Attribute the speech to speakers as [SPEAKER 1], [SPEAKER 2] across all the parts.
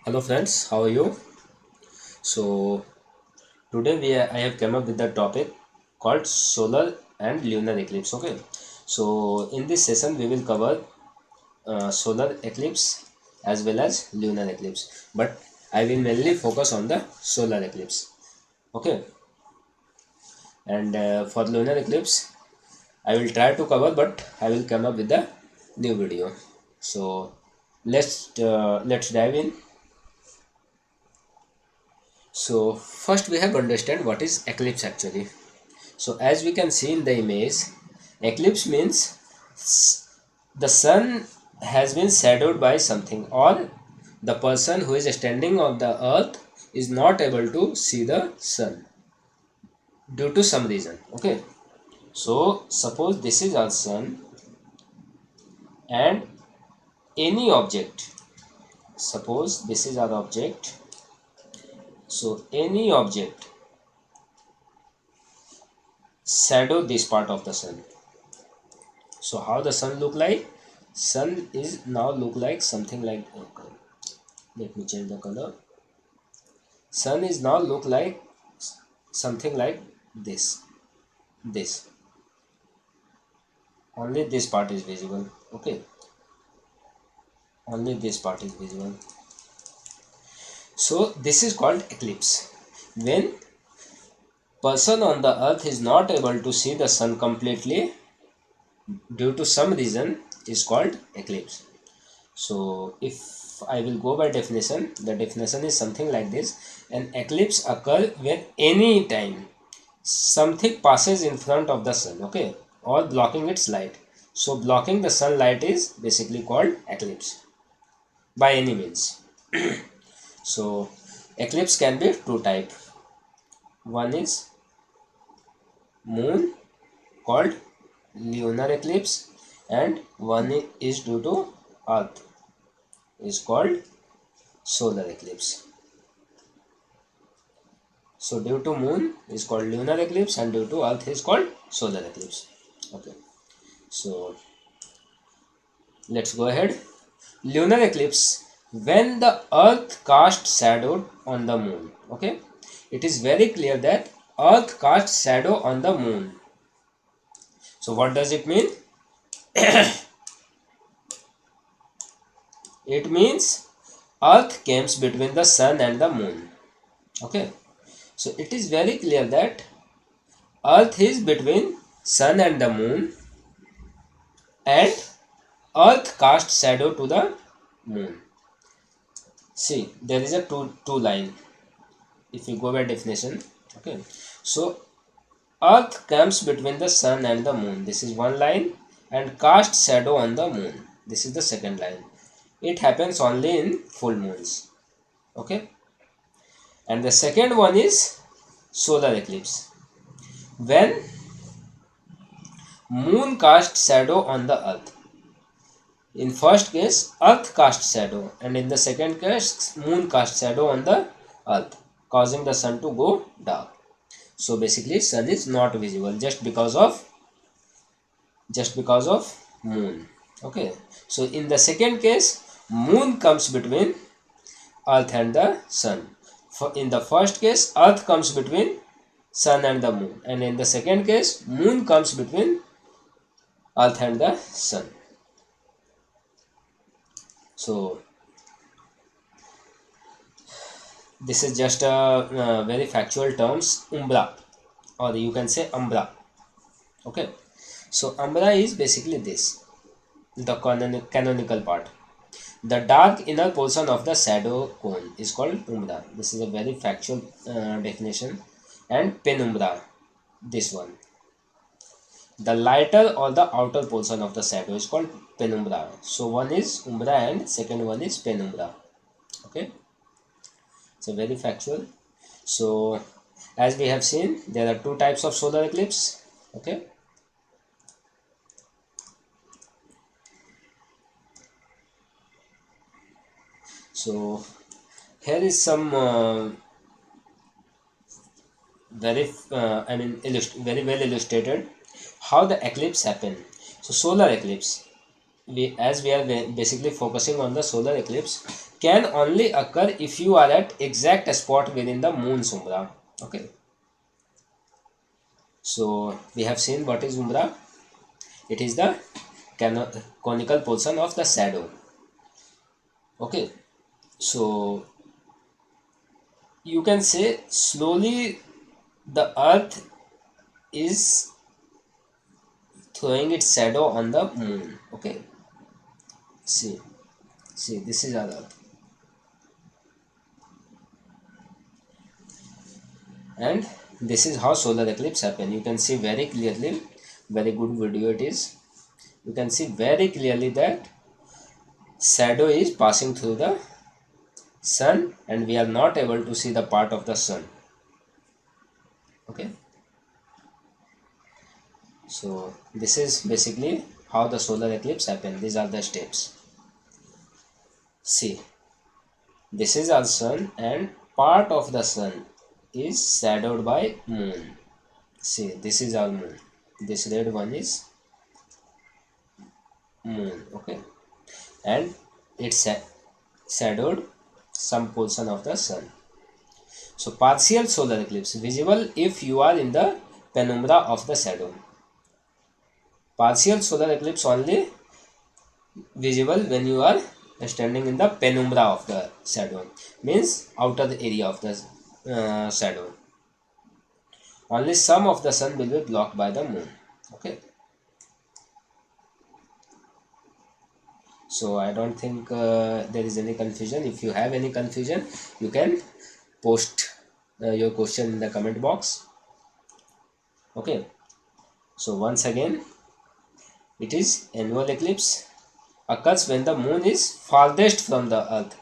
[SPEAKER 1] Hello friends, how are you? So today I have come up with the topic called solar and lunar eclipse. Okay, so in this session we will cover solar eclipse as well as lunar eclipse, but I will mainly focus on the solar eclipse. Okay, and for lunar eclipse I will try to cover, but I will come up with the new video. So let's dive in. So first we have to understand what is eclipse actually. So as we can see in the image, eclipse means the sun has been shadowed by something, or the person who is standing on the earth is not able to see the sun due to some reason. Okay, so suppose this is our sun and any object, suppose this is our object, so any object shadow this part of the sun. So how the sun look like? Sun is now look like something like, okay, let me change the color. Sun is now look like something like this. Only this part is visible. Okay, only this part is visible. So this is called eclipse. When person on the earth is not able to see the sun completely due to some reason is called eclipse. So if I will go by definition, the definition is something like this. An eclipse occurs when any time something passes in front of the sun, okay, or blocking its light. So blocking the sunlight is basically called eclipse by any means. So eclipse can be two type. One is moon called lunar eclipse, and one is due to earth is called solar eclipse. So due to moon is called lunar eclipse and due to earth is called solar eclipse. Okay, so let's go ahead. Lunar eclipse, when the earth casts shadow on the moon. Okay, it is very clear that earth casts shadow on the moon. So what does it mean? It means earth comes between the sun and the moon. Okay, so it is very clear that earth is between sun and the moon, and earth casts shadow to the moon. See, there is a two line if you go by definition. Okay, so earth comes between the sun and the moon, this is one line, and casts shadow on the moon, this is the second line. It happens only in full moons. Okay, and the second one is solar eclipse, when moon casts shadow on the earth. In first case, earth casts shadow, and in the second case, moon casts shadow on the earth, causing the sun to go dark. So basically, sun is not visible just because of moon. Okay. So in the second case, moon comes between earth and the sun. In the first case, earth comes between sun and the moon, and in the second case, moon comes between earth and the sun. So this is just a very factual terms, umbra, or you can say umbra. Okay, so umbra is basically this, the canonical part. The dark inner portion of the shadow cone is called umbra. This is a very factual definition. And penumbra, this one. The lighter or the outer portion of the shadow is called penumbra. So one is umbra and second one is penumbra. Okay, so very factual. So as we have seen, there are two types of solar eclipse. Okay, so here is some very very well illustrated how the eclipse happen. So solar eclipse, we are basically focusing on the solar eclipse, can only occur if you are at exact spot within the moon's umbra. Okay, so we have seen what is umbra. It is the conical portion of the shadow. Okay, so you can say slowly the earth is throwing its shadow on the moon. Okay, see, this is our earth, and this is how solar eclipse happen. You can see very clearly, very good video it is. You can see very clearly that shadow is passing through the sun and we are not able to see the part of the sun. Okay, so this is basically how the solar eclipse happen. These are the steps. See, this is our sun and part of the sun is shadowed by moon. See, this is our moon. This red one is moon. Okay, and it's shadowed some portion of the sun. So partial solar eclipse visible if you are in the penumbra of the shadow. Partial solar eclipse only visible when you are standing in the penumbra of the shadow, means outer area of the shadow. Only some of the sun will be blocked by the moon. Okay, so I don't think there is any confusion. If you have any confusion, you can post your question in the comment box. Okay, so once again, it is annual eclipse occurs when the moon is farthest from the earth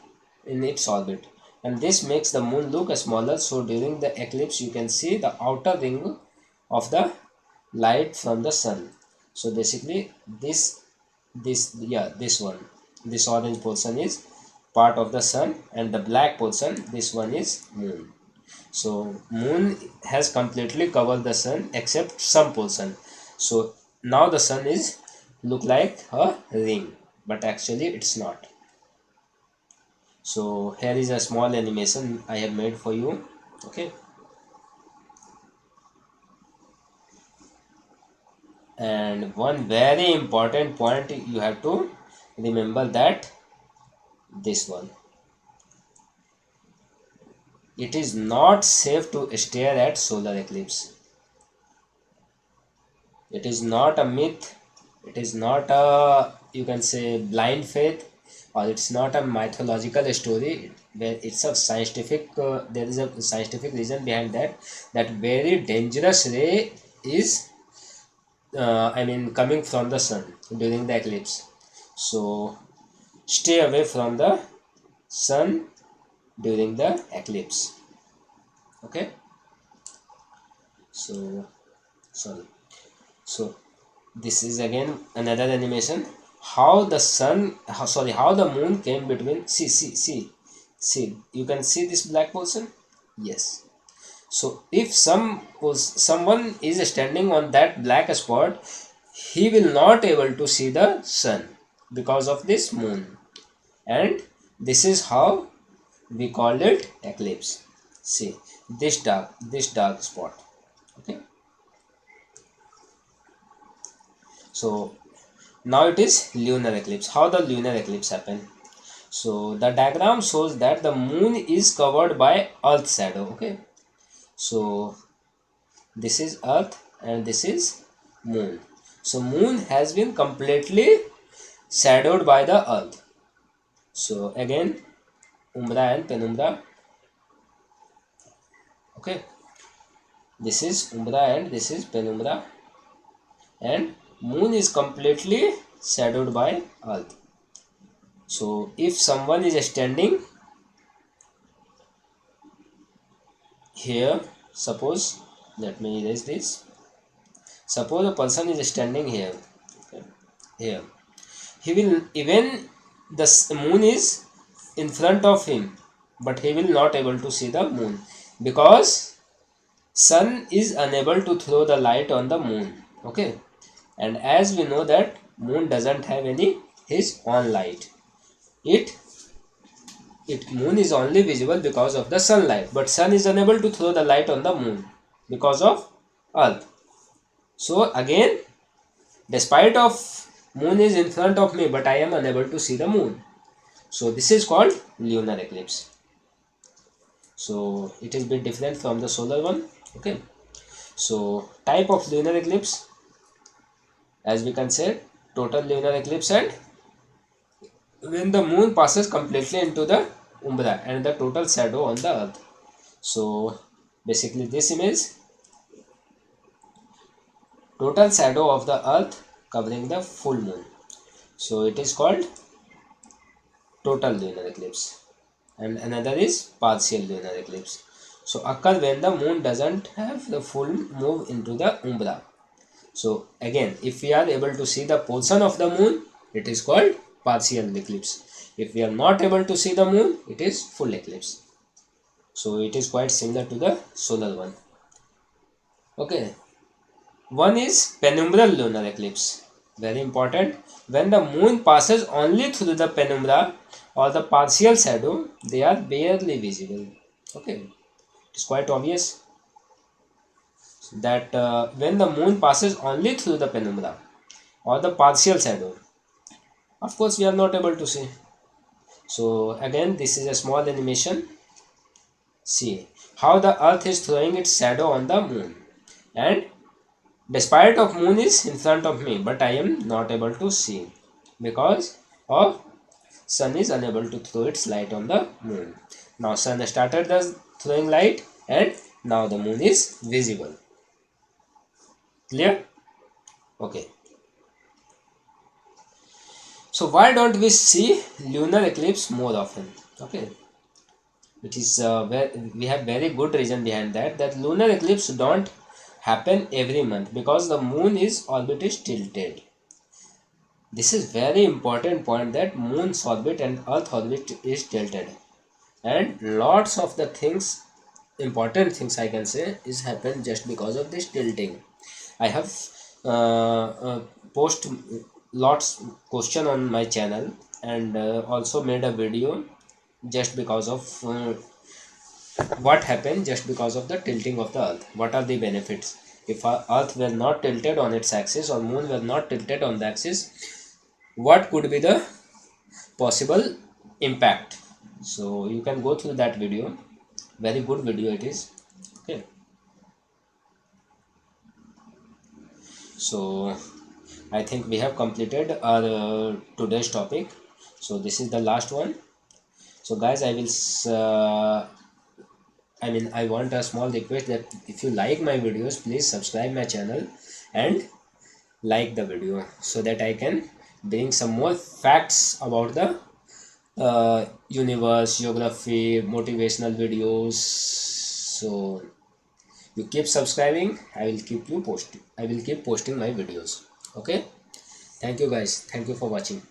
[SPEAKER 1] in its orbit, and this makes the moon look smaller. So during the eclipse you can see the outer ring of the light from the sun. So basically this one, this orange portion is part of the sun and the black portion, this one is moon. So moon has completely covered the sun except some portion. So now the sun is look like a ring, but actually it's not. So here is a small animation I have made for you. Okay, and one very important point you have to remember, that this one, it is not safe to stare at solar eclipse. It is not a myth, it is not a, you can say, blind faith, or it's not a mythological story where it's a scientific there is a scientific reason behind that, that very dangerous ray is coming from the sun during the eclipse. So stay away from the sun during the eclipse. Okay, so sorry, so this is again another animation, how the sun, how the moon came between. See, you can see this black portion. Yes, so if someone is standing on that black spot, he will not able to see the sun because of this moon, and this is how we call it eclipse. See, this dark spot. Okay, so now it is lunar eclipse. How the lunar eclipse happen? So the diagram shows that the moon is covered by earth shadow. Okay, so this is earth and this is moon. So moon has been completely shadowed by the earth. So again, umbra and penumbra. Okay, this is umbra and this is penumbra, and moon is completely shadowed by earth. So if someone is standing here, suppose, let me erase this. Suppose a person is standing here, okay, here. He will, even the moon is in front of him, but he will not able to see the moon because sun is unable to throw the light on the moon. Okay, and as we know that moon doesn't have any his own light. It moon is only visible because of the sunlight, but sun is unable to throw the light on the moon because of earth. So again, despite of moon is in front of me, but I am unable to see the moon. So this is called lunar eclipse. So it is a bit different from the solar one. Okay. So type of lunar eclipse, as we can say, total lunar eclipse, and when the moon passes completely into the umbra and the total shadow on the earth. So basically this image, total shadow of the earth covering the full moon. So it is called total lunar eclipse, and another is partial lunar eclipse. So occur when the moon doesn't have the full move into the umbra. So again, if we are able to see the portion of the moon, it is called partial eclipse. If we are not able to see the moon, it is full eclipse. So it is quite similar to the solar one. Okay. One is penumbral lunar eclipse. Very important. When the moon passes only through the penumbra or the partial shadow, they are barely visible. Okay. It's quite obvious that when the moon passes only through the penumbra or the partial shadow, of course we are not able to see. So again, this is a small animation. See how the earth is throwing its shadow on the moon, and despite of moon is in front of me, but I am not able to see because of sun is unable to throw its light on the moon. Now sun started the throwing light, and now the moon is visible. Clear? Okay. So why don't we see lunar eclipse more often? Okay. It is we have very good reason behind that. That lunar eclipse don't happen every month because the moon is orbit is tilted. This is very important point, that moon's orbit and earth orbit is tilted, and lots of the things, important things I can say, is happen just because of this tilting. I have post lots question on my channel, and also made a video just because of what happened just because of the tilting of the earth. What are the benefits if our earth were not tilted on its axis or moon were not tilted on the axis? What could be the possible impact? So you can go through that video. Very good video it is. Okay. So I think we have completed our today's topic. So this is the last one. So guys, I want a small request that if you like my videos, please subscribe my channel and like the video so that I can bring some more facts about the universe, geography, motivational videos. So you keep subscribing. I will keep posting my videos. Okay. Thank you guys. Thank you for watching.